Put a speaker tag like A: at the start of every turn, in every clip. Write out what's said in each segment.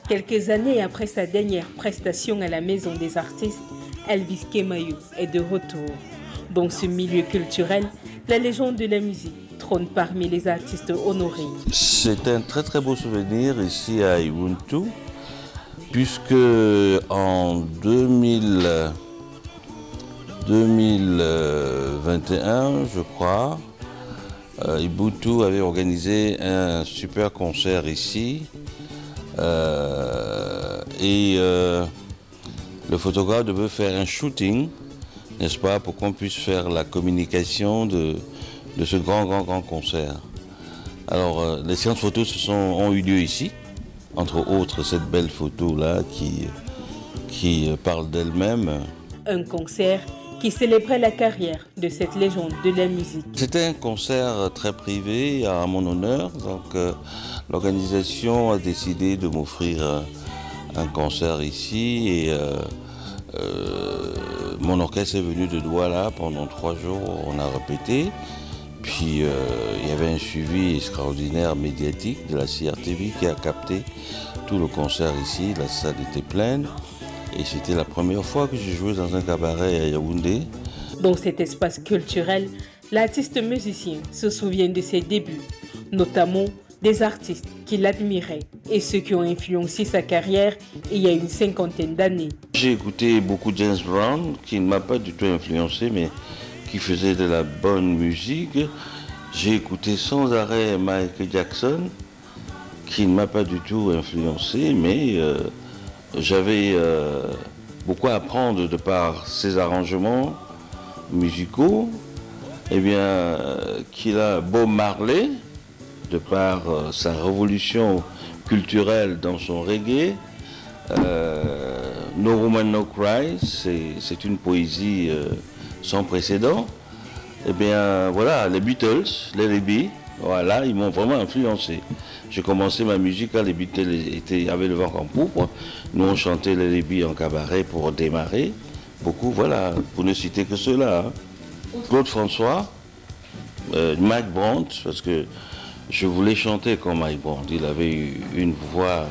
A: Quelques années après sa dernière prestation à la Maison des Artistes, Elvis Kemayo est de retour. Dans ce milieu culturel, la légende de la musique trône parmi les artistes honorés.
B: C'est un très très beau souvenir ici à Ubuntu, puisque en 2021, je crois, Ubuntu avait organisé un super concert ici. Le photographe devait faire un shooting, n'est-ce pas, pour qu'on puisse faire la communication de ce grand concert. Alors, les séances photos ont eu lieu ici, entre autres cette belle photo-là qui parle d'elle-même.
A: Un concert qui célébrait la carrière de cette légende de la musique.
B: C'était un concert très privé à mon honneur, donc l'organisation a décidé de m'offrir un concert ici et mon orchestre est venu de Douala pendant 3 jours, on a répété. Puis il y avait un suivi extraordinaire médiatique de la CRTV qui a capté tout le concert ici, la salle était pleine. Et c'était la première fois que j'ai joué dans un cabaret à Yaoundé.
A: Dans cet espace culturel, l'artiste musicien se souvient de ses débuts, notamment des artistes qui l'admiraient et ceux qui ont influencé sa carrière il y a une 50aine d'années.
B: J'ai écouté beaucoup James Brown, qui ne m'a pas du tout influencé, mais qui faisait de la bonne musique. J'ai écouté sans arrêt Michael Jackson, qui ne m'a pas du tout influencé, mais j'avais beaucoup à apprendre de par ses arrangements musicaux. Eh bien, qu'il a Bob Marley, de par sa révolution culturelle dans son reggae. No Woman No Cry, c'est une poésie sans précédent. Eh bien, voilà, les Beatles, les Beatles, voilà, ils m'ont vraiment influencé. J'ai commencé ma musique quand les Beatles avaient le vent en poupe. Nous, on chantait les Beatles en cabaret pour démarrer. Beaucoup, voilà, pour ne citer que ceux-là. Hein. Claude François, Mike Brandt, parce que je voulais chanter comme Mike Brandt. Il avait eu une voix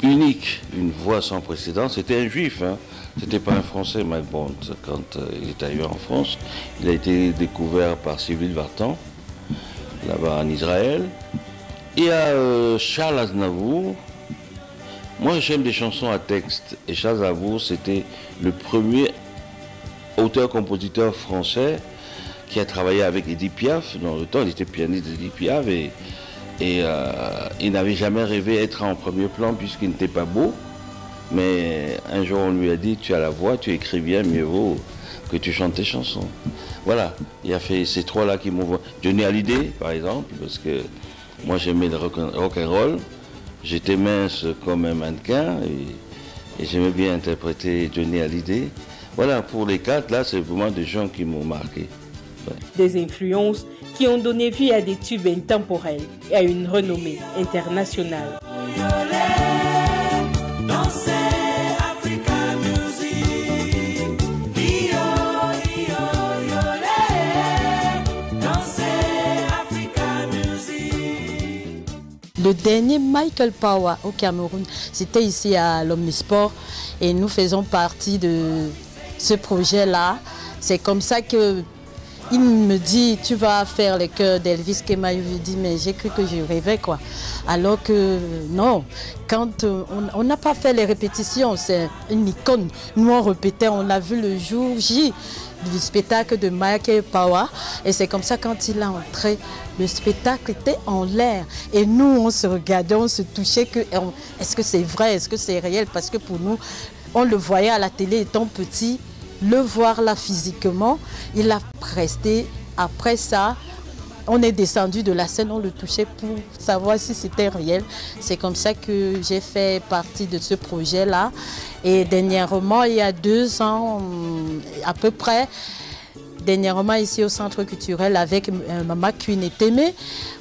B: unique, une voix sans précédent. C'était un juif, hein. C'était pas un Français, Mike Brandt. Quand il est arrivé en France, il a été découvert par Sylvie Vartan, là-bas en Israël. Et à Charles Aznavour, moi j'aime des chansons à texte. Et Charles Aznavour, c'était le premier auteur-compositeur français qui a travaillé avec Edith Piaf. Dans le temps, il était pianiste d'Edith Piaf et il n'avait jamais rêvé d'être en premier plan puisqu'il n'était pas beau. Mais un jour, on lui a dit, tu as la voix, tu écris bien, mieux vaut que tu chantes tes chansons. Voilà, il a fait ces trois-là qui m'ont... Johnny Hallyday, par exemple, parce que moi j'aimais le rock'n'roll. J'étais mince comme un mannequin et j'aimais bien interpréter Johnny Hallyday. Voilà, pour les 4, là, c'est vraiment des gens qui m'ont marqué. Ouais.
A: Des influences qui ont donné vie à des tubes intemporels et à une renommée internationale.
C: Le dernier Michael Power au Cameroun, c'était ici à l'Omnisport et nous faisons partie de ce projet-là. C'est comme ça que il me dit, tu vas faire les chœurs d'Elvis Kemayo. Je dis, mais j'ai cru que je rêvais, quoi. Alors que non, quand on n'a pas fait les répétitions, c'est une icône. Nous, on répétait, on l'a vu le jour J du spectacle de Michael Power. Et c'est comme ça, quand il est entré, le spectacle était en l'air. Et nous, on se regardait, on se touchait. Est-ce que c'est vrai, est-ce que c'est réel? Parce que pour nous, on le voyait à la télé étant petit. Le voir là physiquement, il a presté. Après ça, on est descendu de la scène, on le touchait pour savoir si c'était réel. C'est comme ça que j'ai fait partie de ce projet-là. Et dernièrement, il y a 2 ans à peu près, dernièrement ici au Centre culturel avec Mama Queen Témé,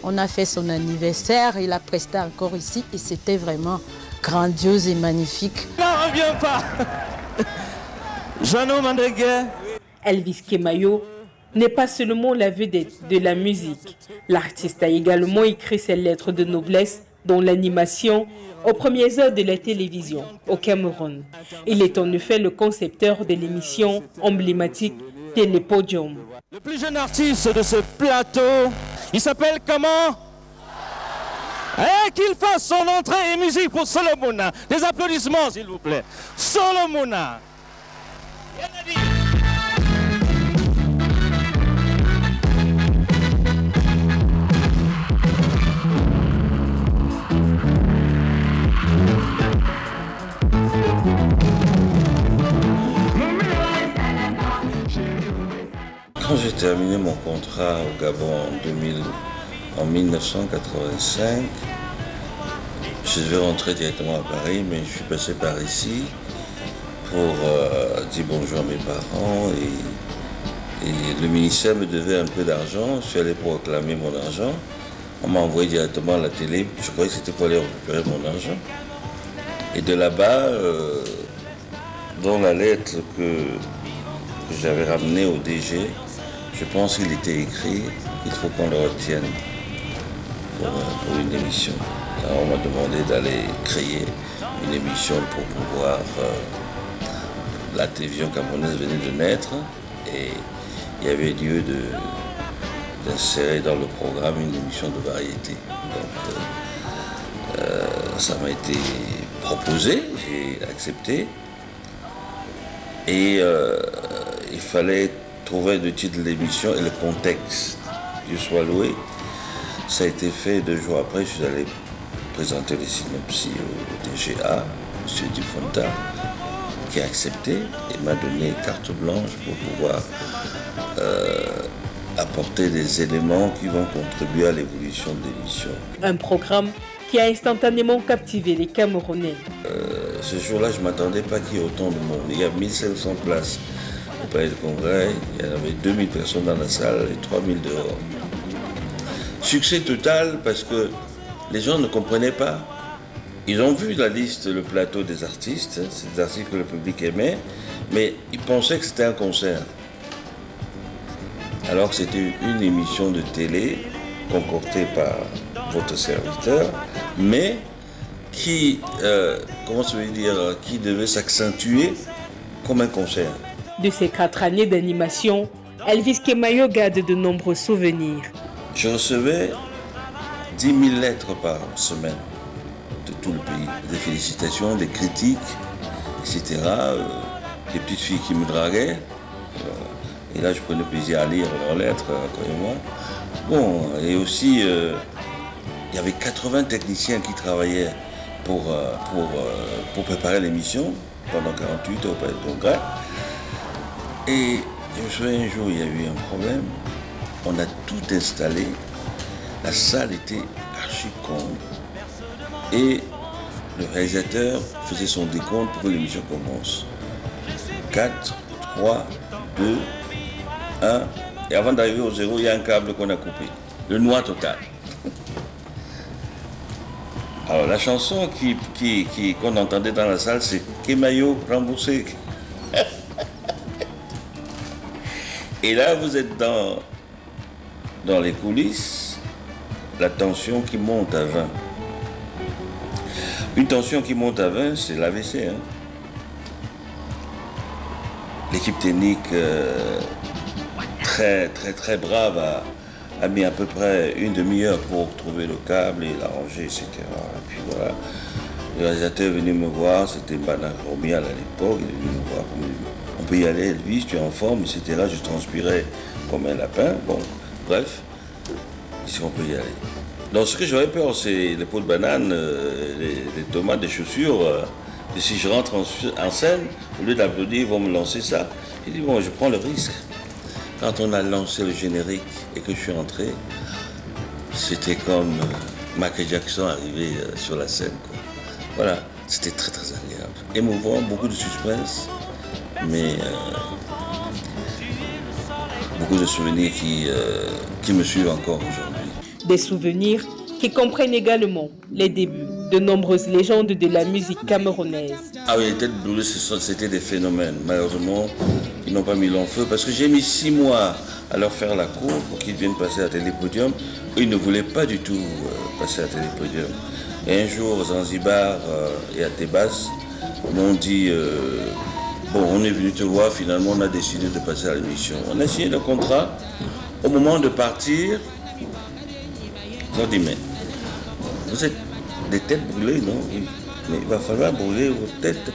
C: on a fait son anniversaire, il a presté encore ici et c'était vraiment grandiose et magnifique.
D: Non, on ne vient pas. Jeannot Mandreguet.
A: Elvis Kemayo n'est pas seulement la vedette de la musique. L'artiste a également écrit ses lettres de noblesse dans l'animation aux premières heures de la télévision au Cameroun. Il est en effet le concepteur de l'émission emblématique Télépodium.
D: Le plus jeune artiste de ce plateau, il s'appelle comment? Et qu'il fasse son entrée et musique pour Solomona. Des applaudissements s'il vous plaît. Solomona.
B: Quand j'ai terminé mon contrat au Gabon en 1985, je devais rentrer directement à Paris, mais je suis passé par ici pour dire bonjour à mes parents et le ministère me devait un peu d'argent. Je suis allé pour réclamer mon argent. On m'a envoyé directement à la télé. Je croyais que c'était pour aller récupérer mon argent. Et de là-bas, dans la lettre que j'avais ramenée au DG, je pense qu'il était écrit qu'il faut qu'on le retienne pour une émission. Alors on m'a demandé d'aller créer une émission pour pouvoir... la télévision camerounaise venait de naître et il y avait lieu d'insérer dans le programme une émission de variété. Donc ça m'a été proposé, j'ai accepté et il fallait trouver le titre de l'émission et le contexte du soit loué. Ça a été fait 2 jours après, je suis allé présenter les synopsis au DGA, M. Dufonta, qui a accepté et m'a donné carte blanche pour pouvoir apporter des éléments qui vont contribuer à l'évolution de l'émission.
A: Un programme qui a instantanément captivé les Camerounais.
B: Ce jour-là, je ne m'attendais pas qu'il y ait autant de monde. Il y a 1500 places au Palais de Congrès, il y en avait 2000 personnes dans la salle et 3000 dehors. Succès total parce que les gens ne comprenaient pas. Ils ont vu la liste, le plateau des artistes, c'est des artistes que le public aimait, mais ils pensaient que c'était un concert. Alors que c'était une émission de télé concoctée par votre serviteur, mais qui, qui devait s'accentuer comme un concert.
A: De ces 4 années d'animation, Elvis Kemayo garde de nombreux souvenirs.
B: Je recevais 10 000 lettres par semaine de tout le pays. Des félicitations, des critiques, etc. Des petites filles qui me draguaient. Et là, je prenais plaisir à lire leurs lettres, croyez-moi. Bon, et aussi, il y avait 80 techniciens qui travaillaient pour préparer l'émission pendant 48 heures au Palais de Congrès. Et je me souviens un jour, il y a eu un problème. On a tout installé. La salle était archi comble. Et le réalisateur faisait son décompte pour que l'émission commence. 4, 3, 2, 1. Et avant d'arriver au 0, il y a un câble qu'on a coupé. Le noir total. Alors la chanson qu'on entendait dans la salle, c'est Kemayo remboursé. Et là, vous êtes dans les coulisses, la tension qui monte à 20. Une tension qui monte à 20, c'est l'AVC. Hein. L'équipe technique très brave a mis à peu près une demi-heure pour trouver le câble et l'arranger, etc. Et puis voilà, le réalisateur est venu me voir, c'était Bana Romial à l'époque, il est venu me voir, on peut y aller, Elvis, tu es en forme, etc. Je transpirais comme un lapin, bon, bref, ici on peut y aller. Donc ce que j'aurais peur, c'est les pots de banane, les tomates, les chaussures, et si je rentre en scène, au lieu d'applaudir, ils vont me lancer ça. Il dit, bon, je prends le risque. Quand on a lancé le générique et que je suis entré, c'était comme Michael Jackson arrivé sur la scène, quoi. Voilà, c'était très agréable. Émouvant, beaucoup de suspense, mais beaucoup de souvenirs qui me suivent encore aujourd'hui.
A: Des souvenirs qui comprennent également les débuts. de nombreuses légendes de la musique camerounaise.
B: Ah oui, les têtes brûlées, c'était des phénomènes. Malheureusement, ils n'ont pas mis long feu parce que j'ai mis 6 mois à leur faire la cour pour qu'ils viennent passer à Télépodium. Ils ne voulaient pas du tout passer à Télépodium. Et un jour, Zanzibar et à Tebas m'ont dit bon, on est venu te voir, finalement on a décidé de passer à l'émission. On a signé le contrat. Au moment de partir, ils ont dit mais vous êtes des têtes brûlées, non? Oui. Mais il va falloir brûler vos têtes.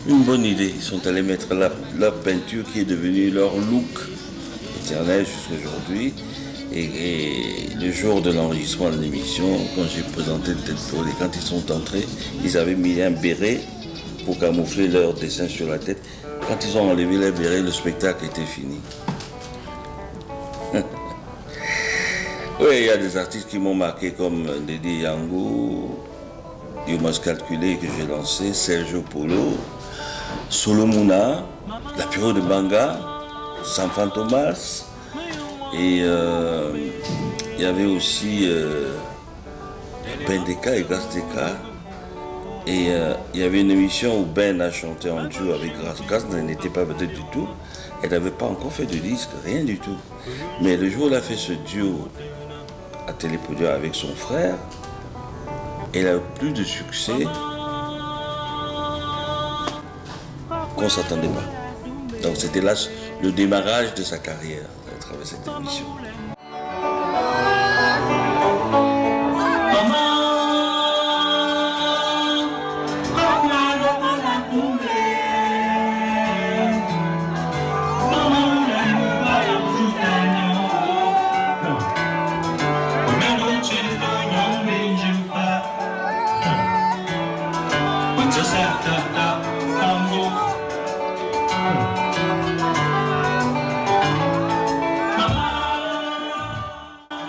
B: Une bonne idée. Ils sont allés mettre leur peinture qui est devenue leur look éternel jusqu'à aujourd'hui. Et le jour de l'enregistrement de l'émission, quand j'ai présenté le tête brûlée, quand ils sont entrés, ils avaient mis un béret pour camoufler leur dessin sur la tête. Quand ils ont enlevé le béret, le spectacle était fini. Oui, il y a des artistes qui m'ont marqué comme Dédé Yango, You Must Calculer que j'ai lancé, Sergio Polo, Solomona, la période de Banga, Sanfan Thomas, et il y avait aussi Bendeka et Gasteka. Et il y avait une émission où Ben a chanté en duo avec Grace. Grace n'était pas vedette du tout. Elle n'avait pas encore fait de disque, rien du tout. Mais le jour où elle a fait ce duo à Télépodium avec son frère, elle a eu plus de succès qu'on ne s'attendait pas. Donc c'était là le démarrage de sa carrière à travers cette émission.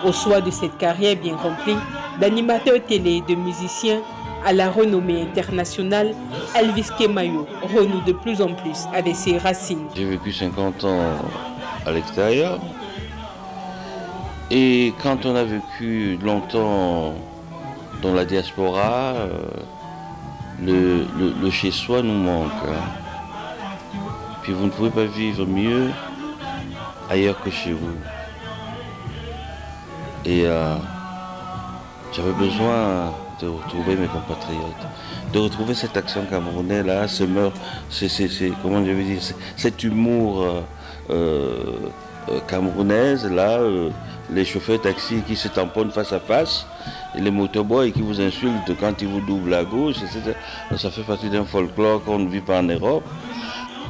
A: Au choix de cette carrière bien remplie, d'animateur télé et de musicien à la renommée internationale, Elvis Kemayo renoue de plus en plus avec ses racines.
B: J'ai vécu 50 ans à l'extérieur et quand on a vécu longtemps dans la diaspora, le chez-soi nous manque. Puis vous ne pouvez pas vivre mieux ailleurs que chez vous. Et j'avais besoin de retrouver mes compatriotes, de retrouver cet accent camerounais là, comment je vais dire, cet humour camerounaise là, les chauffeurs taxi qui se tamponnent face à face, et les motoboys qui vous insultent quand ils vous doublent à gauche, etc. Ça fait partie d'un folklore qu'on ne vit pas en Europe.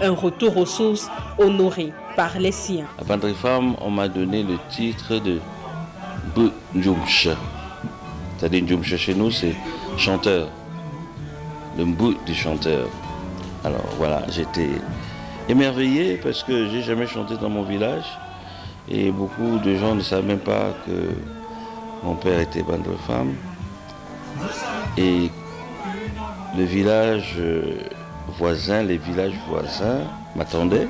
A: Un retour aux sources honoré par les siens.
B: À Bandrefam, on m'a donné le titre de Ndjoumcha. C'est-à-dire Ndjoumcha chez nous, c'est chanteur. Le Mbou du chanteur. Alors voilà, j'étais émerveillé parce que j'ai jamais chanté dans mon village. Et beaucoup de gens ne savent même pas que mon père était Bandrefam. Et le village voisin, les villages voisins m'attendaient.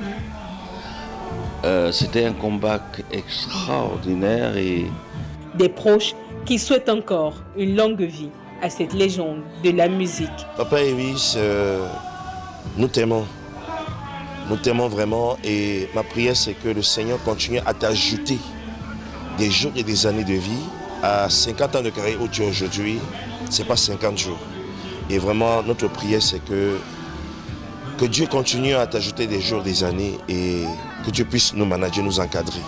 B: C'était un combat extraordinaire et
A: des proches qui souhaitent encore une longue vie à cette légende de la musique.
E: Papa Elvis, nous t'aimons. Nous t'aimons vraiment et ma prière c'est que le Seigneur continue à t'ajouter des jours et des années de vie. À 50 ans de carrière où tu es aujourd'hui, ce n'est pas 50 jours. Et vraiment notre prière c'est que Dieu continue à t'ajouter des jours, des années et que Dieu puisse nous manager, nous encadrer.